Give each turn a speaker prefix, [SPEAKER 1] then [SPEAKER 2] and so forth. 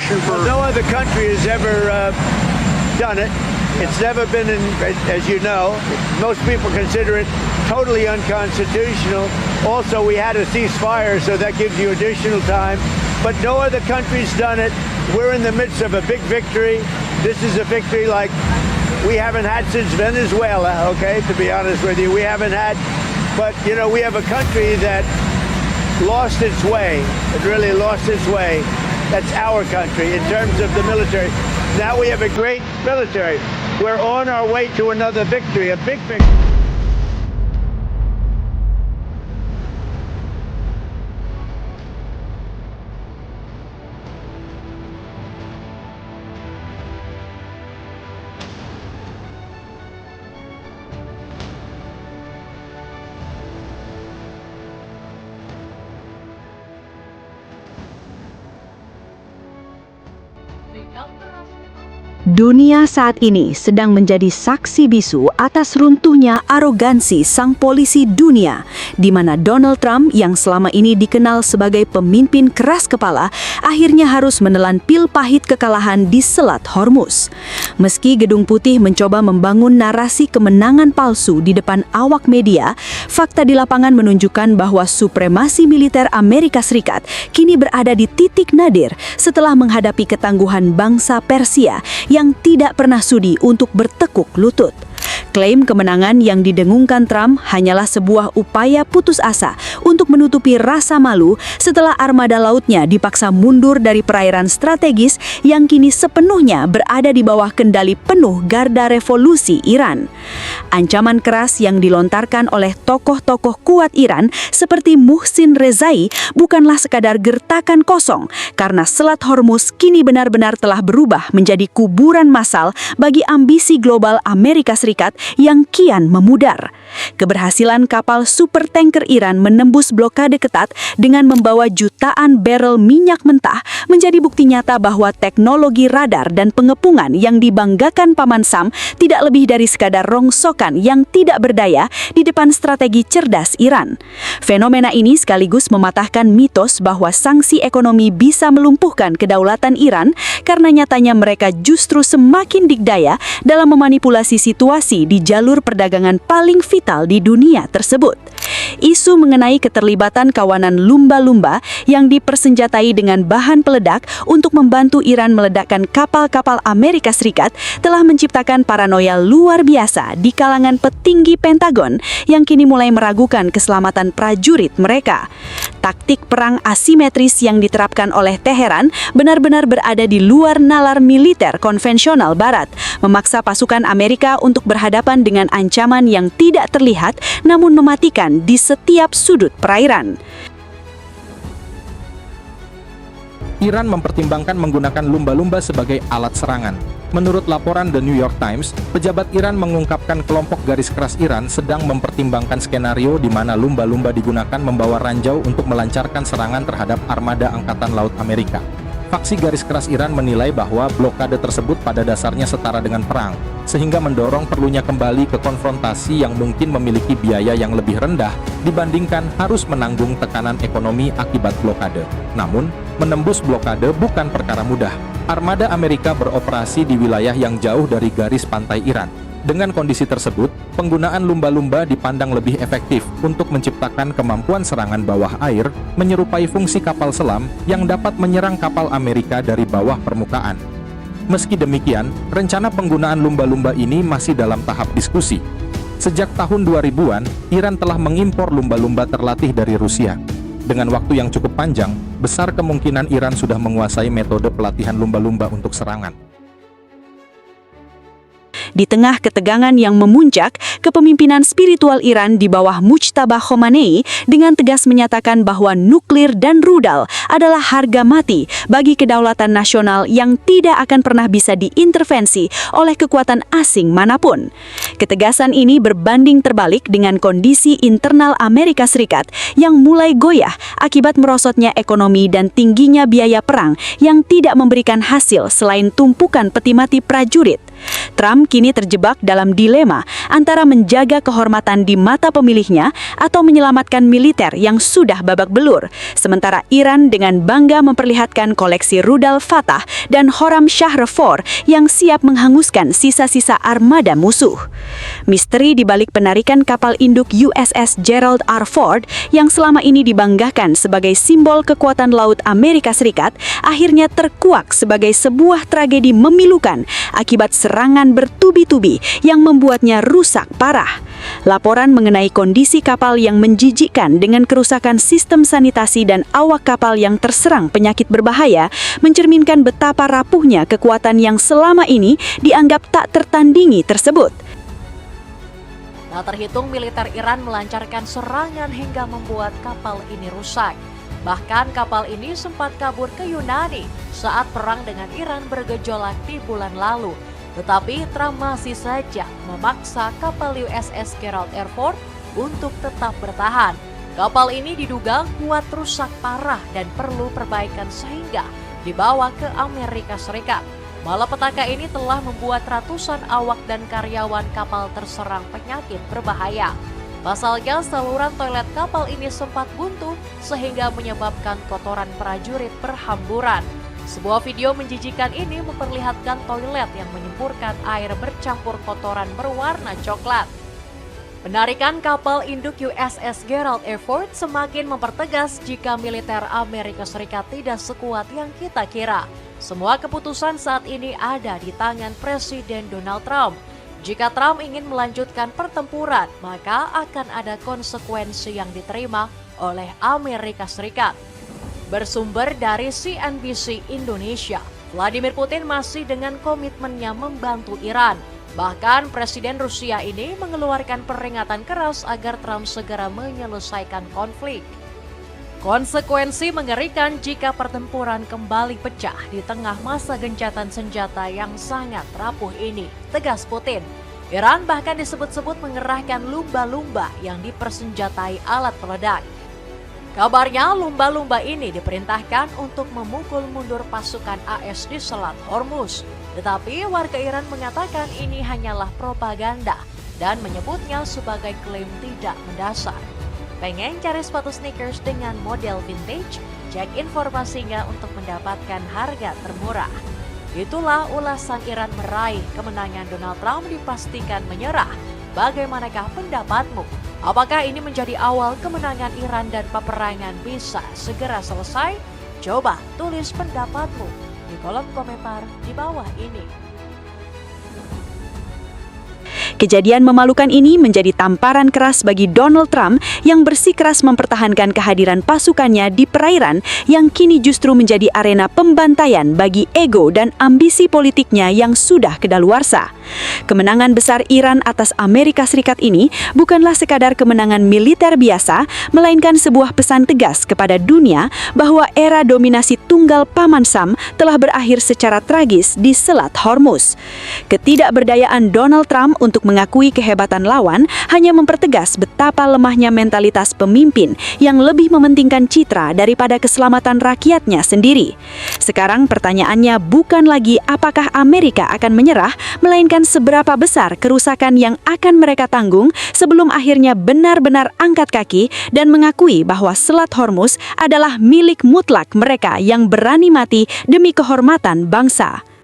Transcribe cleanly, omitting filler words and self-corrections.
[SPEAKER 1] contribution for...
[SPEAKER 2] No other country has ever done it. It's never been, as you know, most people consider it totally unconstitutional. Also, we had a ceasefire, so that gives you additional time. But no other country's done it. We're in the midst of a big victory. This is a victory like we haven't had since Venezuela, okay, to be honest with you. We haven't had, but, you know, we have a country that lost its way. It really lost its way. That's our country in terms of the military. Now we have a great military. We're on our way to another victory, a big victory.
[SPEAKER 3] Dunia saat ini sedang menjadi saksi bisu atas runtuhnya arogansi sang polisi dunia, di mana Donald Trump yang selama ini dikenal sebagai pemimpin keras kepala, akhirnya harus menelan pil pahit kekalahan di Selat Hormuz. Meski Gedung Putih mencoba membangun narasi kemenangan palsu di depan awak media, fakta di lapangan menunjukkan bahwa supremasi militer Amerika Serikat kini berada di titik nadir setelah menghadapi ketangguhan bangsa Persia yang tidak pernah sudi untuk bertekuk lutut. Klaim kemenangan yang didengungkan Trump hanyalah sebuah upaya putus asa untuk menutupi rasa malu setelah armada lautnya dipaksa mundur dari perairan strategis yang kini sepenuhnya berada di bawah kendali penuh Garda Revolusi Iran. Ancaman keras yang dilontarkan oleh tokoh-tokoh kuat Iran seperti Muhsin Rezai bukanlah sekadar gertakan kosong, karena Selat Hormuz kini benar-benar telah berubah menjadi kuburan massal bagi ambisi global Amerika Serikat yang kian memudar. Keberhasilan kapal supertanker Iran menembus blokade ketat dengan membawa jutaan barel minyak mentah menjadi bukti nyata bahwa teknologi radar dan pengepungan yang dibanggakan Paman Sam tidak lebih dari sekadar rongsokan yang tidak berdaya di depan strategi cerdas Iran. Fenomena ini sekaligus mematahkan mitos bahwa sanksi ekonomi bisa melumpuhkan kedaulatan Iran, karena nyatanya mereka justru semakin dikdaya dalam memanipulasi situasi di jalur perdagangan paling vital di dunia tersebut. Isu mengenai keterlibatan kawanan lumba-lumba yang dipersenjatai dengan bahan peledak untuk membantu Iran meledakkan kapal-kapal Amerika Serikat telah menciptakan paranoia luar biasa di kalangan petinggi Pentagon yang kini mulai meragukan keselamatan prajurit mereka. Taktik perang asimetris yang diterapkan oleh Teheran benar-benar berada di luar nalar militer konvensional Barat, memaksa pasukan Amerika untuk berhadapan dengan ancaman yang tidak terlihat namun mematikan di setiap sudut perairan.
[SPEAKER 4] Iran mempertimbangkan menggunakan lumba-lumba sebagai alat serangan. Menurut laporan The New York Times, pejabat Iran mengungkapkan kelompok garis keras Iran sedang mempertimbangkan skenario di mana lumba-lumba digunakan membawa ranjau untuk melancarkan serangan terhadap armada Angkatan Laut Amerika. Faksi garis keras Iran menilai bahwa blokade tersebut pada dasarnya setara dengan perang, sehingga mendorong perlunya kembali ke konfrontasi yang mungkin memiliki biaya yang lebih rendah dibandingkan harus menanggung tekanan ekonomi akibat blokade. Namun, menembus blokade bukan perkara mudah. Armada Amerika beroperasi di wilayah yang jauh dari garis pantai Iran. Dengan kondisi tersebut, penggunaan lumba-lumba dipandang lebih efektif untuk menciptakan kemampuan serangan bawah air menyerupai fungsi kapal selam yang dapat menyerang kapal Amerika dari bawah permukaan. Meski demikian, rencana penggunaan lumba-lumba ini masih dalam tahap diskusi. Sejak tahun 2000-an, Iran telah mengimpor lumba-lumba terlatih dari Rusia. Dengan waktu yang cukup panjang, besar kemungkinan Iran sudah menguasai metode pelatihan lumba-lumba untuk serangan.
[SPEAKER 3] Di tengah ketegangan yang memuncak, kepemimpinan spiritual Iran di bawah Mujtaba Khomeini dengan tegas menyatakan bahwa nuklir dan rudal adalah harga mati bagi kedaulatan nasional yang tidak akan pernah bisa diintervensi oleh kekuatan asing manapun. Ketegasan ini berbanding terbalik dengan kondisi internal Amerika Serikat yang mulai goyah akibat merosotnya ekonomi dan tingginya biaya perang yang tidak memberikan hasil selain tumpukan peti mati prajurit. Trump kini terjebak dalam dilema antara menjaga kehormatan di mata pemilihnya atau menyelamatkan militer yang sudah babak belur. Sementara Iran dengan bangga memperlihatkan koleksi rudal Fatah dan Horam Shahrefor yang siap menghanguskan sisa-sisa armada musuh. Misteri di balik penarikan kapal induk USS Gerald R. Ford yang selama ini dibanggakan sebagai simbol kekuatan laut Amerika Serikat akhirnya terkuak sebagai sebuah tragedi memilukan akibat serangan bertubi-tubi yang membuatnya rusak parah. Laporan mengenai kondisi kapal yang menjijikkan dengan kerusakan sistem sanitasi dan awak kapal yang terserang penyakit berbahaya mencerminkan betapa rapuhnya kekuatan yang selama ini dianggap tak tertandingi tersebut.
[SPEAKER 1] Tak terhitung militer Iran melancarkan serangan hingga membuat kapal ini rusak. Bahkan kapal ini sempat kabur ke Yunani saat perang dengan Iran bergejolak di bulan lalu. Tetapi Trump masih saja memaksa kapal USS Gerald R. Ford untuk tetap bertahan. Kapal ini diduga kuat rusak parah dan perlu perbaikan sehingga dibawa ke Amerika Serikat. Malapetaka ini telah membuat ratusan awak dan karyawan kapal terserang penyakit berbahaya. Pasalnya saluran toilet kapal ini sempat buntu sehingga menyebabkan kotoran prajurit berhamburan. Sebuah video menjijikan ini memperlihatkan toilet yang menyemburkan air bercampur kotoran berwarna coklat. Penarikan kapal induk USS Gerald R. Ford semakin mempertegas jika militer Amerika Serikat tidak sekuat yang kita kira. Semua keputusan saat ini ada di tangan Presiden Donald Trump. Jika Trump ingin melanjutkan pertempuran, maka akan ada konsekuensi yang diterima oleh Amerika Serikat. Bersumber dari CNBC Indonesia, Vladimir Putin masih dengan komitmennya membantu Iran. Bahkan Presiden Rusia ini mengeluarkan peringatan keras agar Trump segera menyelesaikan konflik. Konsekuensi mengerikan jika pertempuran kembali pecah di tengah masa gencatan senjata yang sangat rapuh ini, tegas Putin. Iran bahkan disebut-sebut mengerahkan lumba-lumba yang dipersenjatai alat peledak. Kabarnya lumba-lumba ini diperintahkan untuk memukul mundur pasukan AS di Selat Hormuz. Tetapi warga Iran mengatakan ini hanyalah propaganda dan menyebutnya sebagai klaim tidak mendasar. Pengen cari sepatu sneakers dengan model vintage? Cek informasinya untuk mendapatkan harga termurah. Itulah ulasan Iran meraih kemenangan Donald Trump dipastikan menyerah. Bagaimanakah pendapatmu? Apakah ini menjadi awal kemenangan Iran dan peperangan bisa segera selesai? Coba tulis pendapatmu di kolom komentar di bawah ini.
[SPEAKER 3] Kejadian memalukan ini menjadi tamparan keras bagi Donald Trump yang bersikeras mempertahankan kehadiran pasukannya di perairan yang kini justru menjadi arena pembantaian bagi ego dan ambisi politiknya yang sudah kedaluarsa. Kemenangan besar Iran atas Amerika Serikat ini bukanlah sekadar kemenangan militer biasa, melainkan sebuah pesan tegas kepada dunia bahwa era dominasi tunggal Paman Sam telah berakhir secara tragis di Selat Hormuz. Ketidakberdayaan Donald Trump untuk mengakui kehebatan lawan hanya mempertegas betapa lemahnya mentalitas pemimpin yang lebih mementingkan citra daripada keselamatan rakyatnya sendiri. Sekarang pertanyaannya bukan lagi apakah Amerika akan menyerah, melainkan seberapa besar kerusakan yang akan mereka tanggung sebelum akhirnya benar-benar angkat kaki dan mengakui bahwa Selat Hormuz adalah milik mutlak mereka yang berani mati demi kehormatan bangsa.